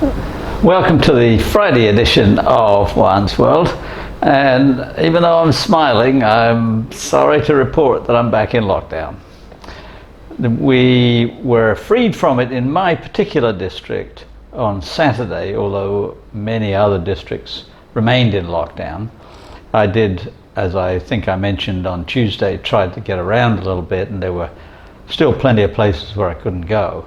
Welcome to the Friday edition of Juan's World, and even though I'm smiling, I'm sorry to report that I'm back in lockdown. We were freed from it in my particular district on Saturday, although many other districts remained in lockdown. I did, as I think I mentioned on Tuesday, tried to get around a little bit, and there were still plenty of places where I couldn't go.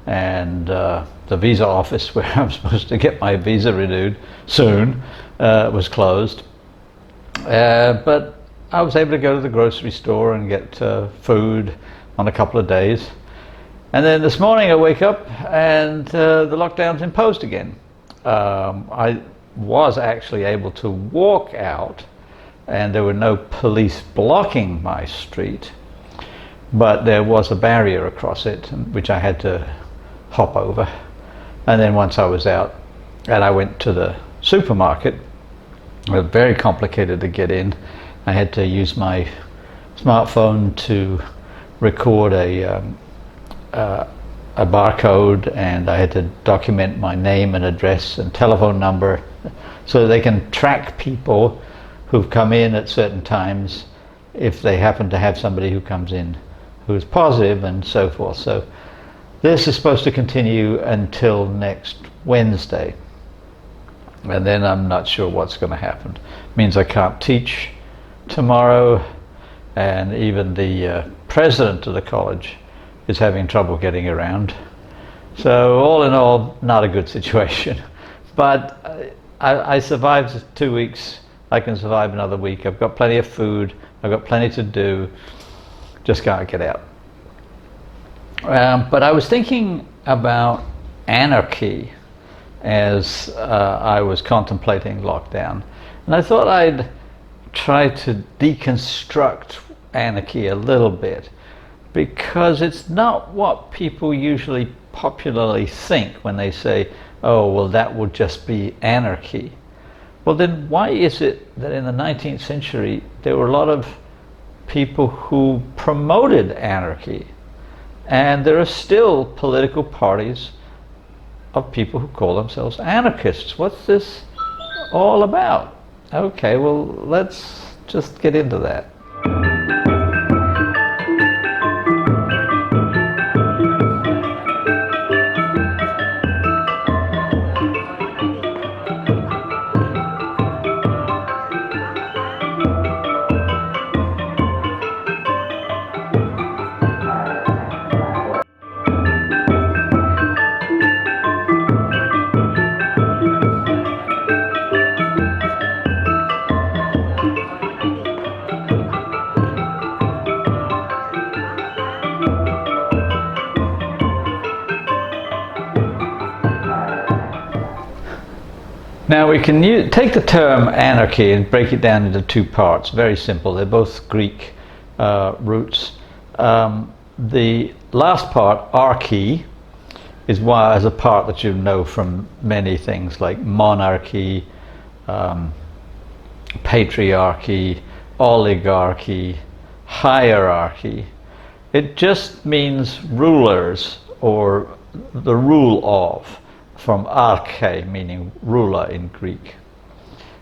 And the visa office where I'm supposed to get my visa renewed soon was closed. But I was able to go to the grocery store and get food on a couple of days. And then this morning I wake up and the lockdown's imposed again. I was actually able to walk out and there were no police blocking my street, but there was a barrier across it which I had to hop over. And then once I was out and I went to the supermarket, it was very complicated to get in. I had to use my smartphone to record a barcode, and I had to document my name and address and telephone number so they can track people who've come in at certain times if they happen to have somebody who comes in who's positive and so forth. So this is supposed to continue until next Wednesday, and then I'm not sure what's going to happen. It means I can't teach tomorrow, and even the president of the college is having trouble getting around. So all in all, not a good situation. But I survived 2 weeks. I can survive another week. I've got plenty of food. I've got plenty to do. Just can't get out. But I was thinking about anarchy as I was contemplating lockdown. And I thought I'd try to deconstruct anarchy a little bit, because it's not what people usually popularly think when they say, oh, well, that would just be anarchy. Well, then why is it that in the 19th century there were a lot of people who promoted anarchy? And there are still political parties of people who call themselves anarchists. What's this all about? Okay, well, let's just get into that. Now we can take the term anarchy and break it down into two parts. Very simple. They're both Greek roots. The last part, archy, is a part that you know from many things like monarchy, patriarchy, oligarchy, hierarchy. It just means rulers, or the rule of, from arche, meaning ruler in Greek.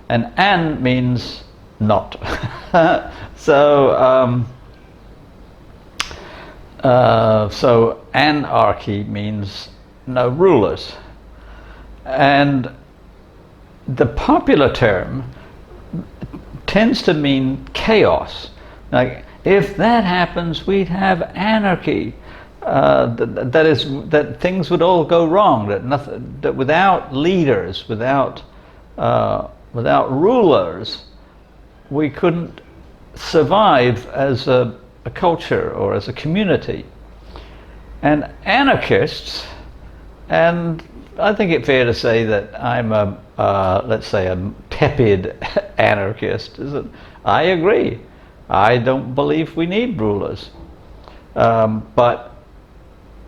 And an means not. So anarchy means no rulers. And the popular term tends to mean chaos. Like, if that happens, we'd have anarchy. That things would all go wrong. That without leaders, without rulers, we couldn't survive as a culture or as a community. And anarchists, and I think it's fair to say that I'm let's say a tepid anarchist. I agree. I don't believe we need rulers, but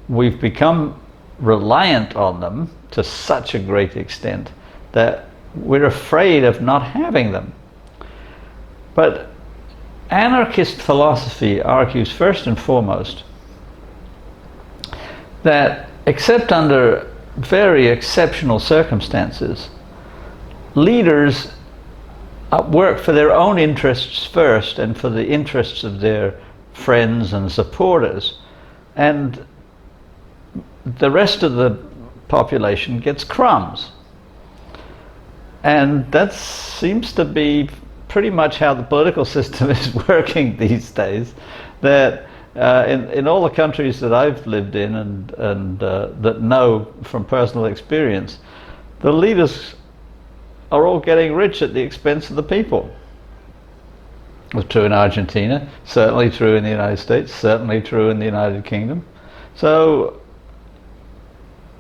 we've become reliant on them to such a great extent that we're afraid of not having them. But anarchist philosophy argues first and foremost that except under very exceptional circumstances, leaders work for their own interests first and for the interests of their friends and supporters, and the rest of the population gets crumbs. And that seems to be pretty much how the political system is working these days, that in all the countries that I've lived in and that know from personal experience, the leaders are all getting rich at the expense of the people. It was true in Argentina, certainly true in the United States, certainly true in the United Kingdom. So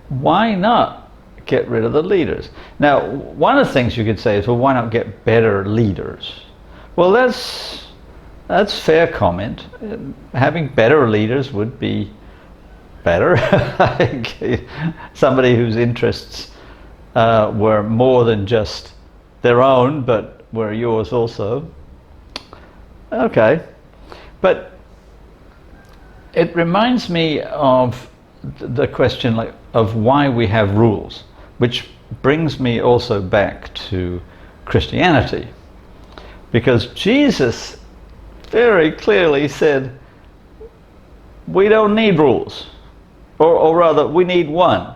why not get rid of the leaders? Now, one of the things you could say is, well, why not get better leaders? Well, that's fair comment. Having better leaders would be better. Somebody whose interests were more than just their own, but were yours also. Okay, but it reminds me of the question of why we have rules, which brings me also back to Christianity, because Jesus very clearly said we don't need rules, or rather we need one,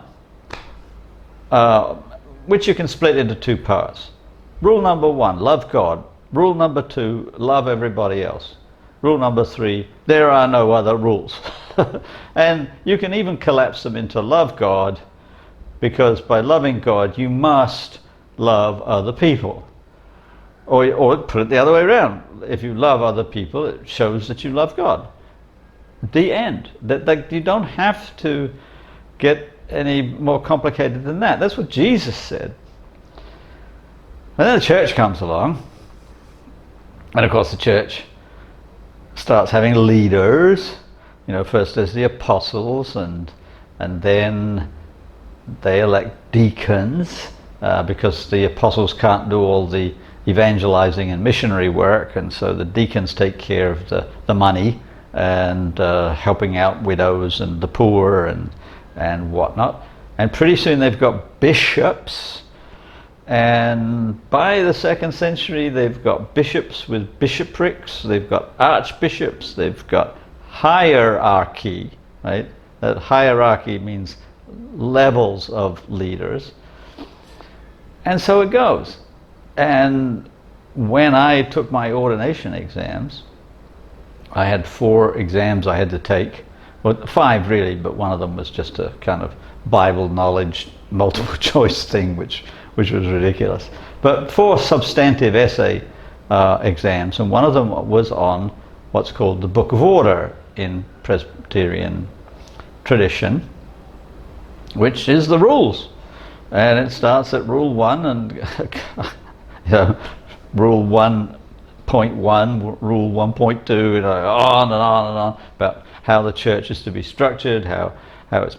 which you can split into two parts. Rule number one, love God. Rule number two, love everybody else. Rule number three, there are no other rules. And you can even collapse them into love God, because by loving God you must love other people. Or put it the other way around. If you love other people, it shows that you love God. The end. That you don't have to get any more complicated than that. That's what Jesus said. And then the church comes along, and of course the church starts having leaders. You know, first there's the apostles, and then they elect deacons, because the apostles can't do all the evangelizing and missionary work, and so the deacons take care of the money and helping out widows and the poor and whatnot. And pretty soon they've got bishops, and by the 2nd century they've got bishops with bishoprics, they've got archbishops, they've got hierarchy, right? That hierarchy means levels of leaders. And so it goes. And when I took my ordination exams, I had 4 exams I had to take. Well, 5 really, but one of them was just a kind of Bible knowledge multiple choice thing, which was ridiculous. But 4 substantive essay exams, and one of them was on what's called the Book of Order in Presbyterian tradition, which is the rules. And it starts at rule 1 and rule 1.1, rule 1.2, on and on and on, about how the church is to be structured, how its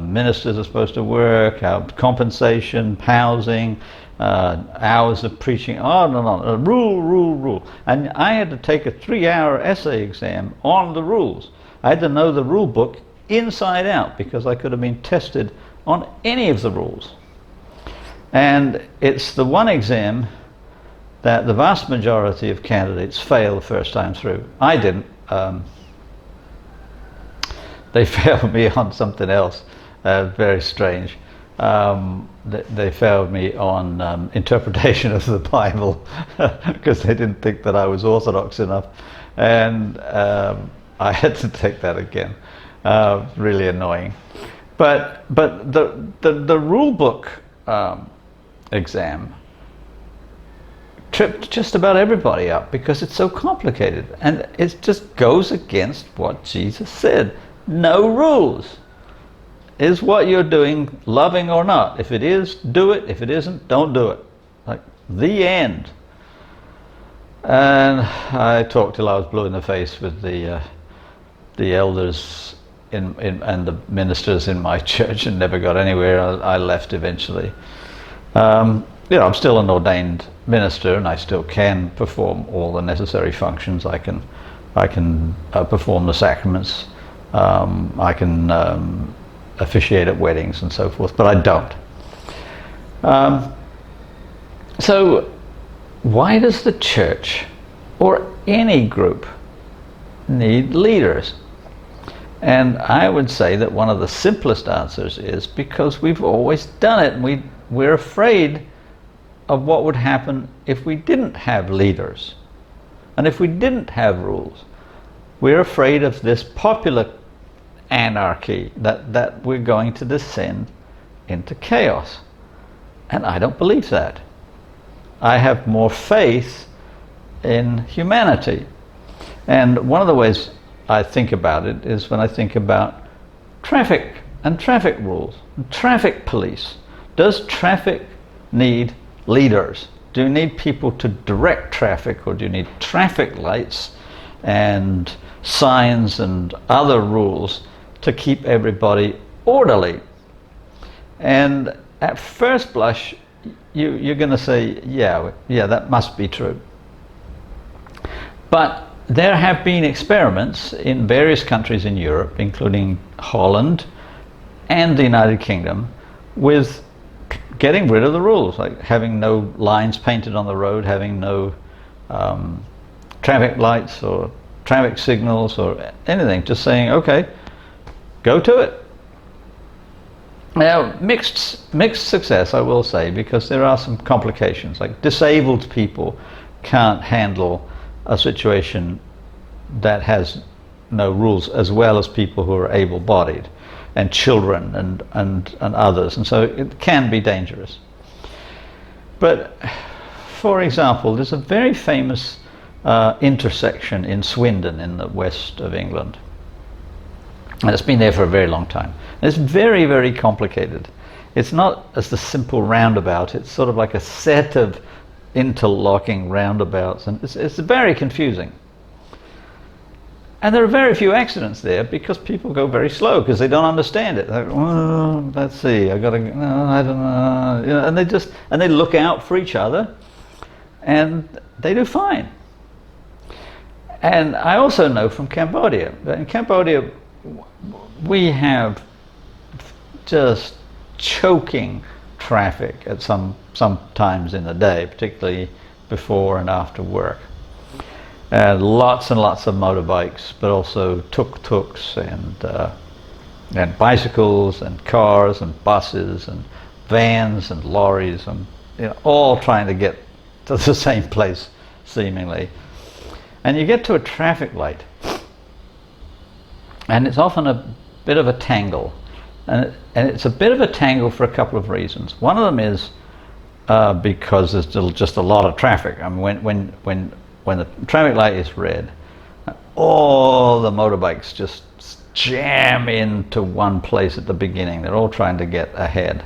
ministers are supposed to work, how compensation, housing, hours of preaching, on and on. Rule. And I had to take a 3-hour essay exam on the rules. I had to know the rule book inside out, because I could have been tested on any of the rules. And it's the one exam that the vast majority of candidates fail the first time through. I didn't. They failed me on something else, very strange. They failed me on interpretation of the Bible, because they didn't think that I was orthodox enough, and I had to take that again. Really annoying. But the rule book exam tripped just about everybody up, because it's so complicated, and it just goes against what Jesus said. No rules. Is what you're doing loving or not? If it is, do it. If it isn't, don't do it. Like, the end. And I talked till I was blue in the face with the elders and the ministers in my church, and never got anywhere. I left eventually. I'm still an ordained minister, and I still can perform all the necessary functions. I can perform the sacraments. I can officiate at weddings and so forth, but I don't. So why does the church or any group need leaders? And I would say that one of the simplest answers is because we've always done it, and we're afraid of what would happen if we didn't have leaders and if we didn't have rules. We're afraid of this popular anarchy, that we're going to descend into chaos. And I don't believe that. I have more faith in humanity. And one of the ways I think about it is when I think about traffic and traffic rules, and traffic police. Does traffic need leaders? Do you need people to direct traffic, or do you need traffic lights and signs and other rules to keep everybody orderly? And at first blush, you're going to say, yeah, that must be true. But there have been experiments in various countries in Europe, including Holland and the United Kingdom, with getting rid of the rules, like having no lines painted on the road, having no traffic lights or traffic signals or anything, just saying, okay, go to it. Now, mixed success, I will say, because there are some complications, like disabled people can't handle a situation that has no rules as well as people who are able-bodied, and children and others, and so it can be dangerous. But for example, there's a very famous intersection in Swindon in the west of England, and it's been there for a very long time. And it's very, very complicated. It's not as the simple roundabout, it's sort of like a set of interlocking roundabouts, and it's very confusing. And there are very few accidents there because people go very slow because they don't understand it. They're like, oh, let's see, I don't know, you know, and they look out for each other, and they do fine. And I also know from Cambodia that in Cambodia we have just choking traffic at some times in the day, particularly before and after work. Lots and lots of motorbikes, but also tuk-tuks and bicycles and cars and buses and vans and lorries, and all trying to get to the same place seemingly. And you get to a traffic light, and it's often a bit of a tangle, and it's a bit of a tangle for a couple of reasons. One of them is because there's still just a lot of traffic. I mean, when the traffic light is red, all the motorbikes just jam into one place at the beginning. They're all trying to get ahead,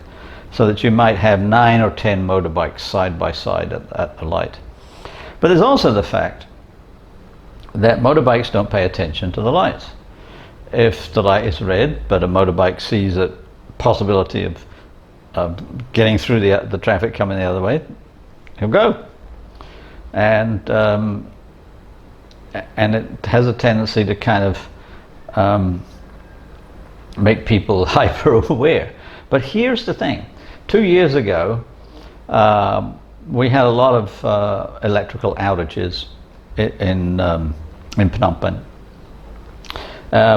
so that you might have 9 or 10 motorbikes side by side at the light. But there's also the fact that motorbikes don't pay attention to the lights. If the light is red, but a motorbike sees a possibility of getting through the traffic coming the other way, he'll go. And it has a tendency to kind of make people hyper aware. But here's the thing: 2 years ago, we had a lot of electrical outages in Phnom Penh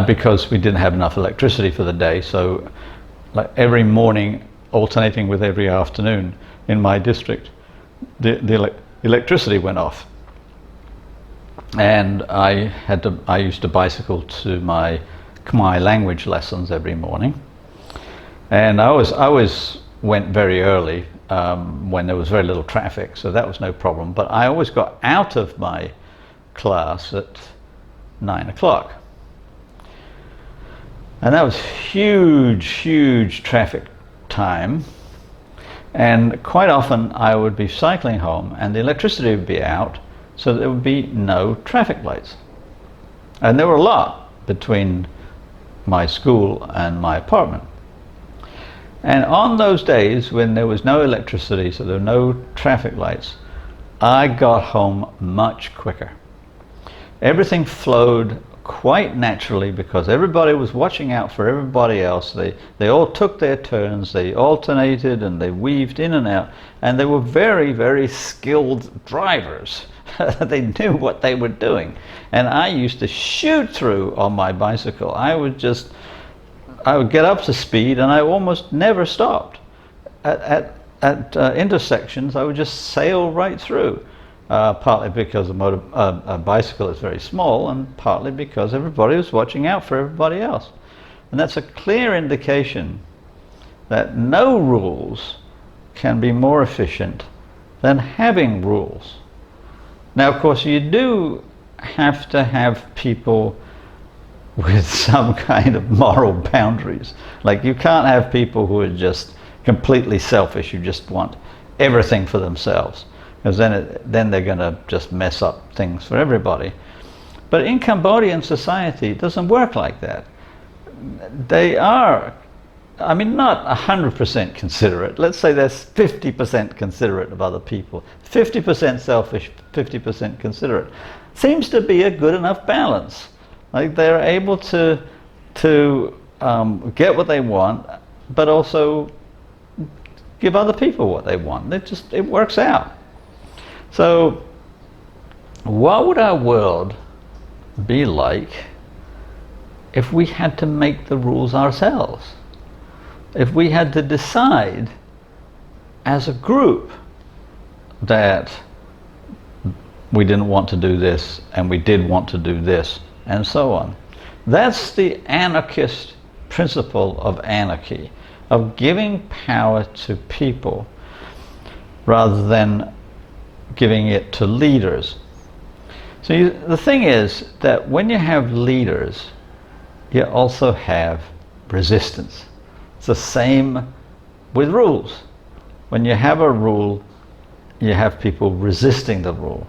because we didn't have enough electricity for the day. So, like every morning, alternating with every afternoon in my district, the electricity went off, and I used to bicycle to my Khmer language lessons every morning, and I always went very early when there was very little traffic, so that was no problem. But I always got out of my class at 9 o'clock, and that was huge traffic time. And quite often I would be cycling home and the electricity would be out, so there would be no traffic lights. And there were a lot between my school and my apartment. And on those days when there was no electricity, so there were no traffic lights, I got home much quicker. Everything flowed quite naturally, because everybody was watching out for everybody else. They all took their turns, they alternated and they weaved in and out, and they were very, very skilled drivers. They knew what they were doing. And I used to shoot through on my bicycle. I would get up to speed and I almost never stopped. At intersections, I would just sail right through. Partly because a bicycle is very small, and partly because everybody was watching out for everybody else. And that's a clear indication that no rules can be more efficient than having rules. Now, of course, you do have to have people with some kind of moral boundaries. Like, you can't have people who are just completely selfish, who just want everything for themselves, because then they're going to just mess up things for everybody. But in Cambodian society, it doesn't work like that. They are, I mean, not 100% considerate. Let's say they're 50% considerate of other people. 50% selfish, 50% considerate. Seems to be a good enough balance. Like, they're able to get what they want, but also give other people what they want. It works out. So, what would our world be like if we had to make the rules ourselves? If we had to decide as a group that we didn't want to do this and we did want to do this, and so on. That's the anarchist principle of anarchy, of giving power to people rather than giving it to leaders. So the thing is that when you have leaders, you also have resistance. It's the same with rules. When you have a rule, you have people resisting the rule.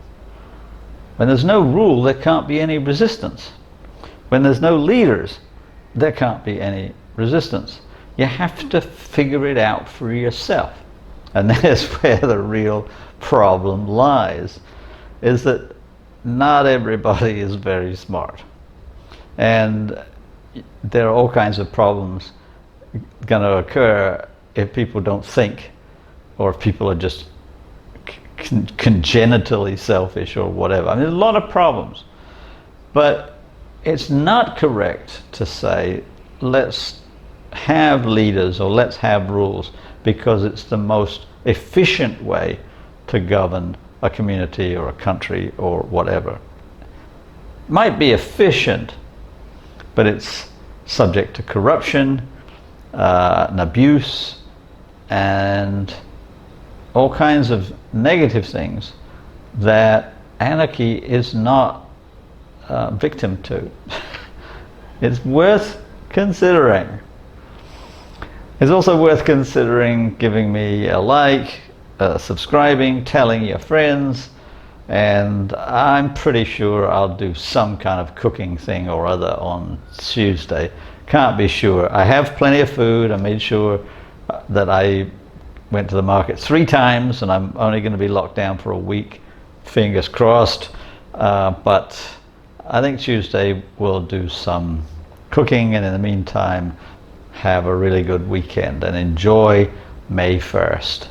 When there's no rule, there can't be any resistance. When there's no leaders, there can't be any resistance. You have to figure it out for yourself. And that's where the real problem lies, is that not everybody is very smart. And there are all kinds of problems going to occur if people don't think, or if people are just congenitally selfish or whatever. I mean, there's a lot of problems. But it's not correct to say, let's have leaders or let's have rules because it's the most efficient way to govern a community or a country or whatever. Might be efficient, but it's subject to corruption and abuse and all kinds of negative things that anarchy is not victim to. It's worth considering. It's also worth considering giving me a like, subscribing, telling your friends, and I'm pretty sure I'll do some kind of cooking thing or other on Tuesday. Can't be sure. I have plenty of food. I made sure that I went to the market 3 times, and I'm only going to be locked down for a week. Fingers crossed. But I think Tuesday we'll do some cooking, and in the meantime have a really good weekend and enjoy May 1st.